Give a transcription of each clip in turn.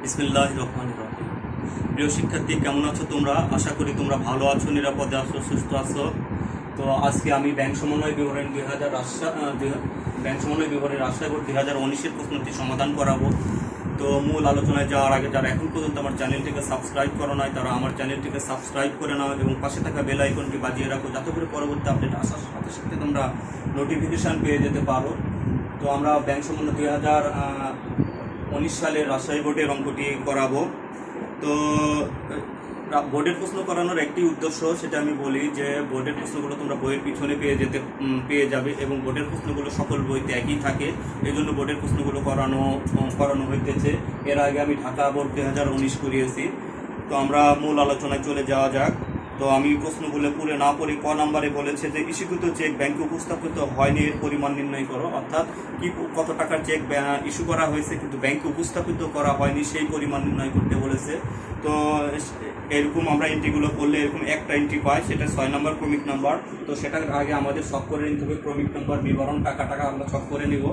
বিসমিল্লাহির রহমানির রহিম। প্রিয় শিক্ষার্থী, কেমন আছো তোমরা? আশা করি তোমরা ভালো আছো, নিরাপদে আছো, সুস্থ আছো। তো আজকে আমি ব্যাংক সমন্বয় বিবরণ ব্যাংক সমন্বয় বিবরণের রাজশাহী বোর্ড 2019-এর প্রশ্নটি সমাধান করাবো। তো মূল আলোচনায় যাওয়ার আগে যারা এখন পর্যন্ত আমার চ্যানেলটিকে সাবস্ক্রাইব করো নাই তারা আমার চ্যানেলটিকে সাবস্ক্রাইব করে নাও এবং পাশে থাকা বেল আইকনটি বাজিয়ে রাখো, যাতে করে পরবর্তী আপডেট আসার সাথে সাথে তোমরা নোটিফিকেশান পেয়ে যেতে পারো। তো আমরা ব্যাংক সমন্বয় 2019 সালের রাজশাহী বোর্ডের অঙ্কটি করাবো। তো বোর্ডের প্রশ্ন করানোর একটি উদ্দেশ্য, সেটা আমি বলি যে বোর্ডের প্রশ্নগুলো তোমরা বইয়ের পিছনে পেয়ে যাবে এবং বোর্ডের প্রশ্নগুলো সকল বইতে একই থাকে। এই জন্য বোর্ডের প্রশ্নগুলো করানো হইতেছে। এর আগে আমি ঢাকা বোর্ড 2019 করিয়েছি। তো আমরা মূল আলোচনায় চলে যাওয়া যাক। তো আমি প্রশ্নগুলো পুরো না পড়ি। ক নাম্বারে বলেছে যে ইস্যুকৃত চেক ব্যাংকে উপস্থাপিত হয়নি, এর পরিমাণ নির্ণয় করো। অর্থাৎ কত টাকার চেক ইস্যু করা হয়েছে কিন্তু ব্যাংকে উপস্থাপিত করা হয়নি, সেই পরিমাণ নির্ণয় করতে বলেছে। তো এরকম আমরা এন্ট্রিগুলো করলে এরকম একটা এন্ট্রি পাই, সেটা 6 নম্বর ক্রমিক নাম্বার। তো সেটার আগে আমাদের ছক করে নিতে হবে ক্রমিক নাম্বার বিবরণ, টাকা আমরা ছক করে নিব।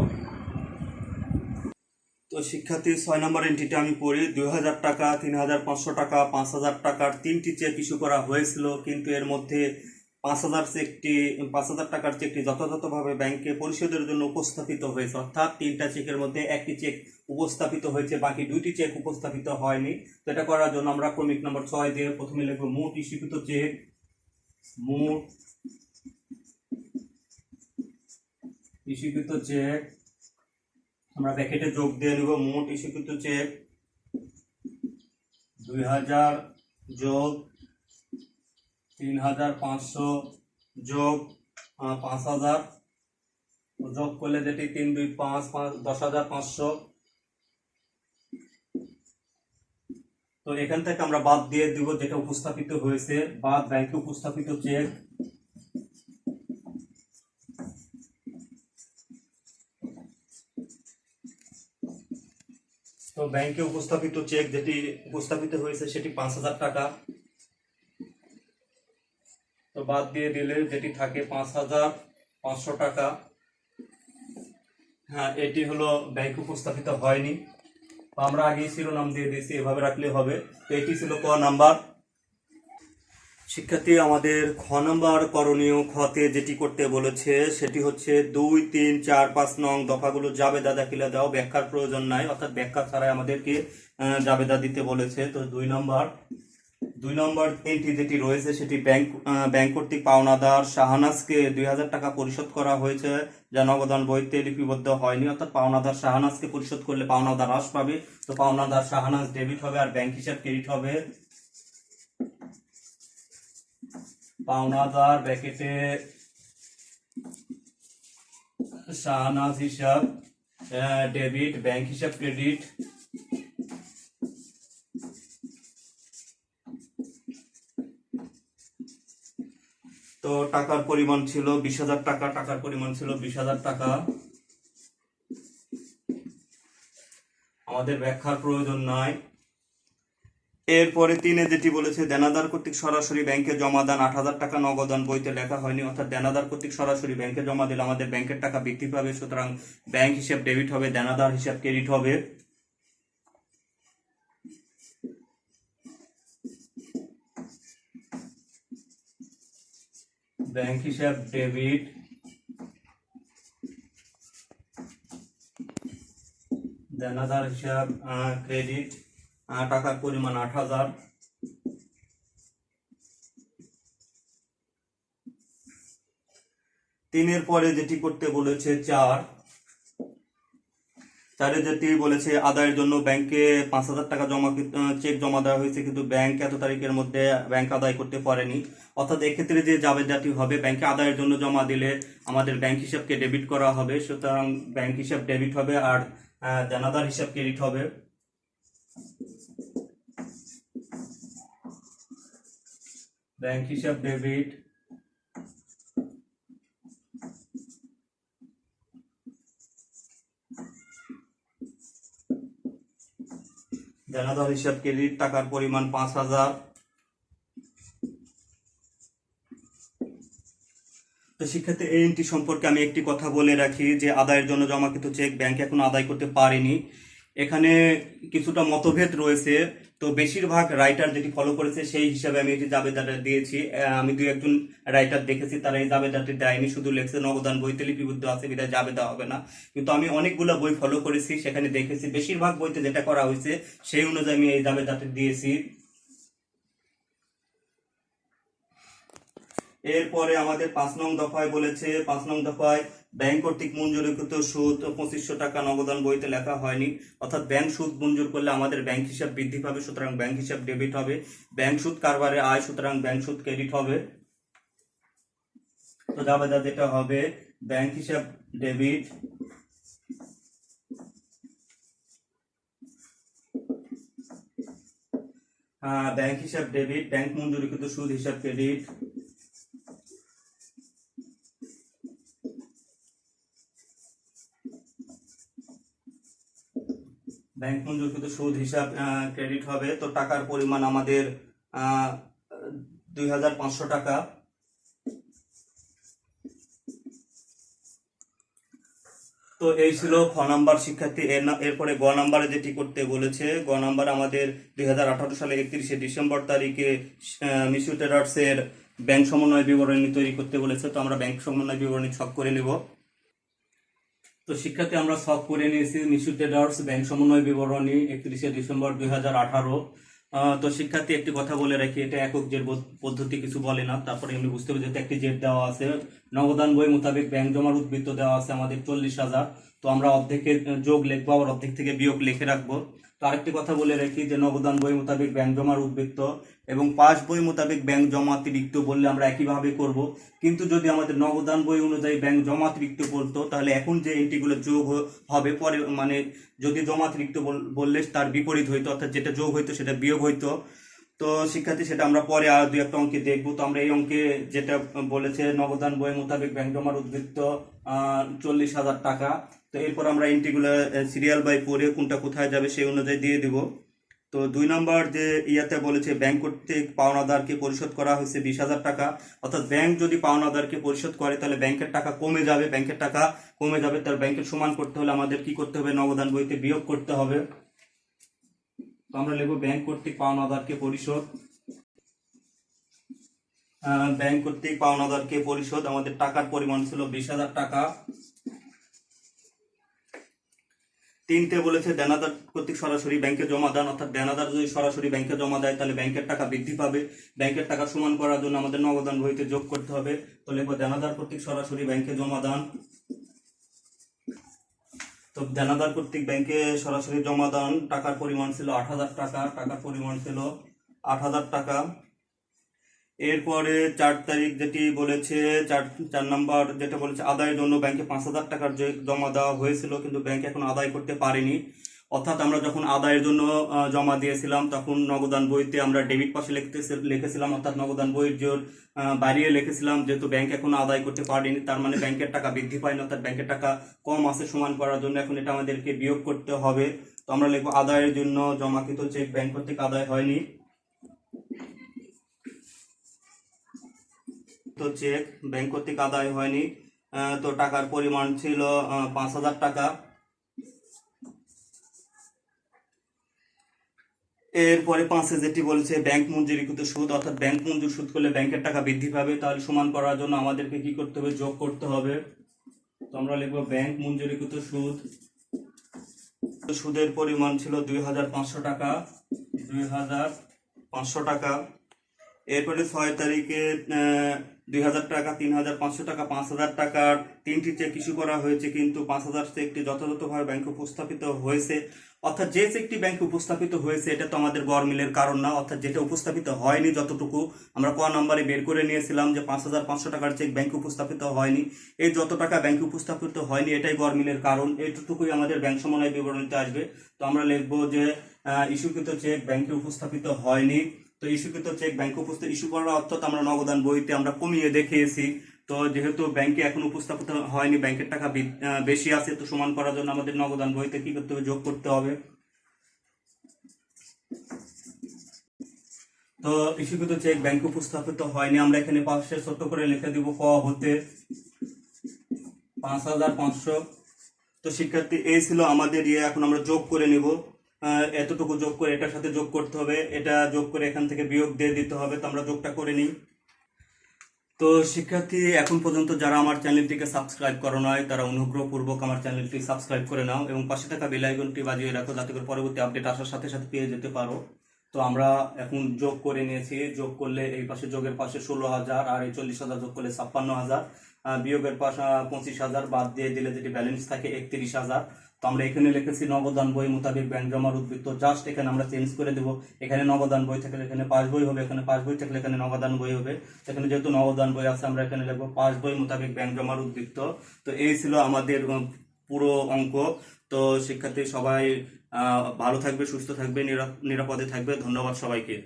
তো শিক্ষার্থী 6 নম্বর এন্ট্রিটা আমি পড়ি। 2000 টাকা, 3500 টাকা, 5000 টাকার 3টি চেক ইস্যু করা হয়েছিল, কিন্তু এর মধ্যে 5000 টাকার চেকটি যথাযথভাবে ব্যাংকে পরিশোধের জন্য উপস্থাপিত হয়েছে। অর্থাৎ 3টা চেকের মধ্যে একটি চেক উপস্থাপিত হয়েছে, বাকি 2টি চেক উপস্থাপিত হয়নি। তো এটা করার জন্য আমরা ক্রমিক নম্বর 6 দিয়ে প্রথমে লিখব মোট ইস্যুকৃত চেক। মোট ইস্যুকৃত চেক আমরা ব্র্যাকেটে যোগ দিয়ে নেব। মোট ইস্যুকৃত চেক 2000 যোগ 3500 যোগ 5000 যোগ করলে যেটি 3 2 5 10,500। তো এখান থেকে আমরা বাদ দিয়ে দিব যেটা উপস্থাপিত হয়েছে, বাদ ব্যাংকে উপস্থাপিত চেক। তো ব্যাংকে উপস্থাপিত চেক যেটি উপস্থাপিত হয়েছে সেটি 5000 টাকা। তো বাদ দিয়ে দিলে যেটি থাকে 5500 টাকা। হ্যাঁ, এটি হলো ব্যাংক উপস্থাপিত হয়নি। আমরা আগে শিরোনাম দিয়ে দিয়েছি, এভাবে রাখলে হবে। তো এটি ছিল ক নাম্বার। শিক্ষার্থী, আমাদের খ নাম্বার করণীয়। খতে যেটি করতে বলেছে সেটি হচ্ছে 2 3 4 5 নং দফাগুলো জাবেদা দাখিলা দাও, ব্যাখ্যার প্রয়োজন নাই। অর্থাৎ ব্যাখ্যা ছাড়াই আমাদেরকে জাবেদা দিতে বলেছে। তো 2 নম্বর এন্ট্রি যেটি রয়েছে সেটি ব্যাংক কর্তৃক পাওনাদার শাহনাজকে 2000 টাকা পরিশোধ করা হয়েছে, যা নগদান বইতে লিপিবদ্ধ হয়নি। অর্থাৎ পাওনাদার শাহনাজকে পরিশোধ করলে পাওনাদার হ্রাস পাবে। তো পাওনাদার শাহনাজ ডেবিট হবে আর ব্যাংক হিসাব ক্রেডিট হবে। পাওনাদার ব্র্যাকেটে শাহনাজ হিসাব ডেবিট, ব্যাংক হিসাব ক্রেডিট। তো টাকার পরিমাণ ছিল 20,000 টাকা। আমাদের ব্যাখ্যার প্রয়োজন নাই। এরপরে 3-এ যেটি বলেছে দেনাদার কর্তৃক সরাসরি ব্যাংকে জমা দান 8,000 টাকা নগদান বইতে লেখা হয়নি। অর্থাৎ দেনাদার কর্তৃক সরাসরি ব্যাংকে জমা দিলে আমাদের ব্যাংকের টাকা বৃদ্ধি পাবে, সুতরাং ব্যাংক হিসাব ডেবিট হবে, দেনাদার হিসাব ক্রেডিট হবে। ব্যাংক হিসাব ডেবিট, দেনাদার হিসাব ক্রেডিট। টাকার পরিমাণ 8,000। তিনের পরে যেটি করতে বলেছে 4-এ যেটি বলেছে আদায়ের জন্য ব্যাংকে 5,000 টাকা চেক জমা দেওয়া হয়েছে, কিন্তু ব্যাংক এত তারিখের মধ্যে ব্যাংক আদায় করতে পারেনি। অর্থাৎ এক্ষেত্রে যে জাবেদাটি হবে, ব্যাংকে আদায়ের জন্য জমা দিলে আমাদের ব্যাংক হিসাবকে ডেবিট করা হবে, সুতরাং ব্যাংক হিসাব ডেবিট হবে আর দেনাদার হিসাব ক্রেডিট হবে। ব্যাংক হিসাব ডেবিট, দেনাদার হিসাব ক্রেডিট। টাকার পরিমাণ 5,000। তো শিক্ষার্থী, এই এন্ট্রি সম্পর্কে আমি একটি কথা বলে রাখি যে আদায়ের জন্য জমাকৃত চেক ব্যাংক এখন আদায় করতে পারেনি। এখানে কিছুটা মতভেদ রয়েছে। তো বেশিরভাগ রাইটার যেটি ফলো করেছে সেই হিসাবে আমি এটি জাবেদাটা দিয়েছি। আমি দুই একজন রাইটার দেখেছি তারা এই জাবেদাটি দেয়নি, শুধু লেখছে নগদান বইতে লিপিবদ্ধ আছে বিধায় জাবেদা হবে না। কিন্তু আমি অনেকগুলো বই ফলো করেছি, সেখানে দেখেছি বেশিরভাগ বইতে যেটা করা হয়েছে সেই অনুযায়ী আমি এই জাবেদাটি দিয়েছি। এরপরে আমাদের 5 নং দফায় বলেছে, 5 নং দফায় ব্যাংক কর্তৃক মঞ্জুরিকৃত সুদ 2500 টাকা নগদান বইতে লেখা হয়নি। অর্থাৎ ব্যাংক সুদ মঞ্জুর করলে আমাদের ব্যাংক হিসাব বৃদ্ধি পাবে, সুতরাং ব্যাংক হিসাব ডেবিট হবে। ব্যাংক সুদ কারবারে আয়, সুতরাং ব্যাংক সুদ ক্রেডিট হবে। তো জাবেদা যেটা হবে ব্যাংক হিসাব ডেবিট, ব্যাংক হিসাব ডেবিট, ব্যাংক মঞ্জুরিকৃত সুদ হিসাব ক্রেডিট। ব্যাংক মঞ্জুরকৃত সুদ হিসাব ক্রেডিট হবে। তো টাকার পরিমাণ আমাদের 2500 টাকা। তো এই ছিল খ নাম্বার শিক্ষার্থী। এরপরে গ নাম্বারে যেটি করতে বলেছে, গ নাম্বার আমাদের 2018 সালে 31শে ডিসেম্বর তারিখে মিশু ট্রেডার্সের ব্যাংক সমন্বয় বিবরণী তৈরি করতে বলেছে। তো আমরা ব্যাংক সমন্বয় বিবরণী ছক করে নেব। তো শিক্ষার্থী আমরা ছক করে নিয়েছি মিশু ট্রেডার্স ব্যাংক সমন্বয় বিবরণী 31শে ডিসেম্বর 2018। তো শিক্ষার্থী একটি কথা বলে রাখি, এটা একক জের পদ্ধতি কিছু বলে না। তারপরে এমনি বুঝতে হবে যে একটি জের দেওয়া আছে। নগদান বই মোতাবেক ব্যাংক জমার উদ্বৃত্ত দেওয়া আছে আমাদের 40,000। তো আমরা অর্ধেকের যোগ লিখবো, আবার অর্ধেক থেকে বিয়োগ লিখে রাখবো। তো আরেকটি কথা বলে রাখি যে নগদান বই মোতাবেক ব্যাংক জমার উদ্বৃত্ত এবং পাস বই মোতাবেক ব্যাংক জমাতিরিক্ত বললে আমরা একইভাবে করব। কিন্তু যদি আমাদের নগদান বই অনুযায়ী ব্যাংক জমাতিরিক্ত বলতো তাহলে এখন যে এন্ট্রিগুলো যোগ হবে পরে, মানে যদি জমাতিরিক্ত বললে তার বিপরীত হইতো, অর্থাৎ যেটা যোগ হইতো সেটা বিয়োগ হইতো। তো শিক্ষার্থী সেটা আমরা পরে আর দুই একটা অঙ্কে দেখবো। তো আমরা এই অঙ্কে যেটা বলেছে নগদান বই মোতাবেক ব্যাংক জমার উদ্বৃত্ত 40,000 টাকা। তো এরপর আমরা এন্ট্রিগুলো সিরিয়াল বাই পড়ে কোনটা কোথায় যাবে সেই অনুযায়ী দিয়ে দিব। তো 2 নম্বর যে ইয়াতে বলেছে ব্যাংক কর্তৃক পাওনাদারকে পরিশোধ করা হয়েছে 20,000 টাকা। অর্থাৎ ব্যাংক যদি পাওনাদারকে পরিশোধ করে তাহলে ব্যাংকের টাকা কমে যাবে, ব্যাংকের টাকা কমে যাবে। তার ব্যাংকের সমান করতে হলে আমাদের কি করতে হবে, নগদান বইতে বিয়োগ করতে হবে। তো আমরা লিখবো ব্যাংক কর্তৃক পাওনাদারকে পরিশোধ, ব্যাংক কর্তৃক পাওনাদারকে পরিশোধ। আমাদের টাকার পরিমাণ ছিল 20,000 টাকা। 3তে বলেছে দেনাদার কর্তৃক সরাসরি ব্যাংকে জমা দান। অর্থাৎ দেনাদার যদি সরাসরি ব্যাংকে জমা দেয় তাহলে ব্যাংকের টাকা বৃদ্ধি পাবে। ব্যাংকের টাকা সমান করার জন্য আমাদের নগদান বইতে যোগ করতে হবে। তো লিখবো দেনাদার কর্তৃক সরাসরি ব্যাংকে জমা দান। তো দেনাদার কর্তৃক ব্যাংকে সরাসরি জমা দান, টাকার পরিমাণ ছিল 8,000 টাকা। টাকার পরিমাণ ছিল 8,000 টাকা। এরপরে 4 তারিখ যেটি বলেছে, 4 নাম্বার যেটা বলেছে আদায়ের জন্য ব্যাংকে 5,000 টাকার যে জমা দেওয়া হয়েছিল কিন্তু ব্যাংক এখন আদায় করতে পারেনি। অর্থাৎ আমরা যখন আদায়ের জন্য জমা দিয়েছিলাম তখন নগদান বইতে আমরা ডেবিট পাশে লিখেছিলাম, অর্থাৎ নগদান বইয়ের জোর বাড়িয়ে লিখেছিলাম। যেহেতু ব্যাংক এখন আদায় করতে পারেনি তার মানে ব্যাংকের টাকা বৃদ্ধি পায়নি, অর্থাৎ ব্যাংকের টাকা কম আছে। সমান করার জন্য এখন এটা আমাদেরকে বিয়োগ করতে হবে। তো আমরা লিখবো আদায়ের জন্য জমাকৃত চেক ব্যাংক কর্তৃক আদায় হয়নি। তো চেক ব্যাংক কর্তৃক আদায় হয়নি। তো টাকার পরিমাণ ছিল 5,000 টাকা। এরপরে 5-এ যেটি বলেছে ব্যাংক মঞ্জুরিকৃত সুদ, অর্থাৎ ব্যাংক মঞ্জুর সুদ করলে ব্যাংকের টাকা বৃদ্ধি পাবে। তাহলে সমান করার জন্য আমাদেরকে কি করতে হবে, যোগ করতে হবে। তো আমরা লিখবো ব্যাংক মঞ্জুরিকৃত সুদ, সুদের পরিমাণ ছিল 2,500 টাকা, 2,500 টাকা। এরপরে 6 তারিখে 2,000 টাকা, 3,500 টাকা, 5,000 টাকার 3টি চেক ইস্যু করা হয়েছে, কিন্তু 5,000 চেকটি যথাযথভাবে ব্যাংকে উপস্থাপিত হয়েছে। অর্থাৎ যে চেকটি ব্যাংকে উপস্থাপিত হয়েছে এটা তো আমাদের গড়মিলের কারণ না, অর্থাৎ যেটা উপস্থাপিত হয়নি যতটুকু আমরা ক নম্বরে বের করে নিয়েছিলাম যে 5,500 টাকার চেক ব্যাংকে উপস্থাপিত হয়নি, এই যত টাকা ব্যাংকে উপস্থাপিত হয়নি এটাই গড়মিলের কারণ, এইটুকুই আমাদের ব্যাংক সমন্বয় বিবরণীতে আসবে। তো আমরা লিখবো যে ইস্যুকৃত চেক ব্যাংকে উপস্থাপিত হয়নি। তো ইস্যুকৃত চেক ব্যাংকে ইস্যু করার অর্থাৎ আমরা নগদান বইতে আমরা কমিয়ে দেখিয়েছি। তো যেহেতু ব্যাংকে এখন উপস্থাপিত হয়নি, ব্যাংকের টাকা বেশি আছে, তো সমান করার জন্য আমাদের নগদান বইতে কি করতে হবে, যোগ করতে হবে। তো ইস্যুকৃত চেক ব্যাংকে উপস্থাপিত হয়নি, আমরা এখানে পাশে ছোট্ট করে লিখে দিব ক হতে 5,500 তো শিক্ষার্থী এই ছিল আমাদের এখন আমরা যোগ করে নিব। এতটুকু যোগ করে এটার সাথে যোগ করতে হবে, এটা যোগ করে এখান থেকে বিয়োগ দিয়ে দিতে হবে। তো আমরা যোগটা করে নিই। তো শিক্ষার্থী এখন পর্যন্ত যারা আমার চ্যানেলটিকে সাবস্ক্রাইব করো নয় তারা অনুগ্রহপূর্বক আমার চ্যানেলটি সাবস্ক্রাইব করে নাও এবং পাশে থাকা বেল আইকনটি বাজিয়ে রাখো, যাতে করে পরবর্তী আপডেট আসার সাথে সাথে পেয়ে যেতে পারো। তো আমরা এখন যোগ করে নিয়েছি। যোগ করলে এই পাশে যোগের পাশে 16,000 আর এই 40,000 যোগ করলে 56,000, বিয়োগের পাশে 25,000, বাদ দিয়ে দিলে যেটি ব্যালেন্স থাকে 31,000। তো আমরা এখানে লিখেছি নগদান বই মোতাবেক ব্যাংক জমার উদ্বৃত্ত। জাস্ট এখানে আমরা চেঞ্জ করে দেবো। এখানে নগদান বই থাকলে এখানে পাস বই হবে, এখানে পাস বই থাকলে এখানে নগদান বই হবে। এখানে যেহেতু নগদান বই আছে আমরা এখানে লিখবো পাস বই মোতাবেক ব্যাংক জমার উদ্বৃত্ত। তো এই ছিল আমাদের পুরো অঙ্ক। তো শিক্ষার্থী সবাই ভালো থাকবে, সুস্থ থাকবে, নিরাপদে থাকবে। ধন্যবাদ সবাইকে।